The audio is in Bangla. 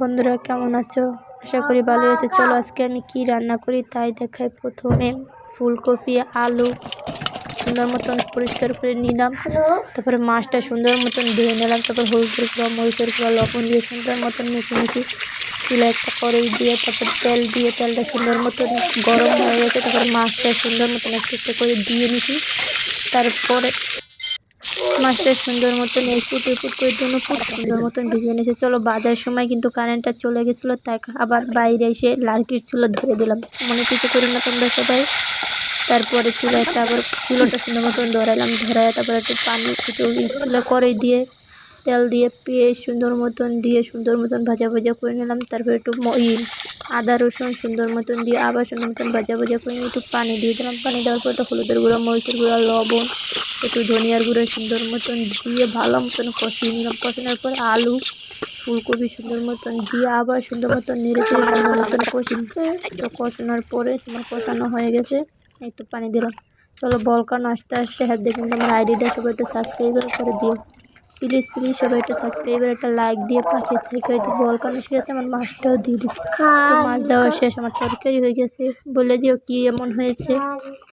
বন্ধুরা কেমন আছো? আশা করি ভালো আছো। চলো আজকে আমি কি রান্না করি তাই দেখাই। প্রথমে ফুলকপি আলু সুন্দর মতন পরিষ্কার করে নিলাম, তারপরে মাছটা সুন্দর মতন ধুয়ে নিলাম, তারপর হলুদের গুঁড়া মরিচের গুঁড়া লবণ দিয়ে সুন্দর মতন মেখে চুলা একটা কড়াই দিয়ে তারপর তেল দিয়ে তেলটা সুন্দর মতন গরম হয়ে গেছে, তারপর মাছটা সুন্দর মতন একটু একটু করে দিয়ে নিচ্ছি। তারপরে মাছটা সুন্দর মতন এপুট করে দুনো ফুট সুন্দর মতন ভিজিয়ে নিয়েছে। চলো বাজার সময় কিন্তু কারেন্টটা চলে গেছিলো, তাই আবার বাইরে এসে লার্কির চুলো ধরে দিলাম, মনে কিছু করি না তোমরা সবাই। তারপরে চুলাটা আবার চুলোটা সুন্দর মতন ধরাইলাম, ধরাই তারপরে একটু পানি চুলা করে দিয়ে তেল দিয়ে পেঁয়াজ সুন্দর মতন ভাজা করে নিলাম। তারপরে একটু আদা রসুন সুন্দর মতন দিয়ে আবার সুন্দর মতন ভাজা করে নিয়ে একটু পানি দিয়ে দিলাম। পানি দেওয়ার পর একটু হলুদের গুঁড়া মরিচের গুঁড়া লবণ একটু ধনিয়ার গুঁড়ো সুন্দর মতন দিয়ে ভালো মতন কষিয়ে নিলাম। কষানোর পর আলু ফুলকপি সুন্দর মতন দিয়ে আবার সুন্দর মতন নেড়ে চেড়ে সুন্দর মতন কষানোর পরে তোমার কষানো হয়ে গেছে, একটু পানি দিলাম। চলো বলকান আস্তে আস্তে হ্যাঁ দেখুন তোমার আইডিটা সবাই একটু সাবস্ক্রাইব করে দিও প্লিজ সবাই একটু সাবস্ক্রাইবার একটা লাইক দিয়ে পাশে থেকে। হয়তো বলকান এসে গেছে, আমার মাছটাও দিয়ে দিচ্ছে। তো মাছ দেওয়া শেষ, আমার তরকারি হয়ে গেছে। বলে যেও কি এমন হয়েছে।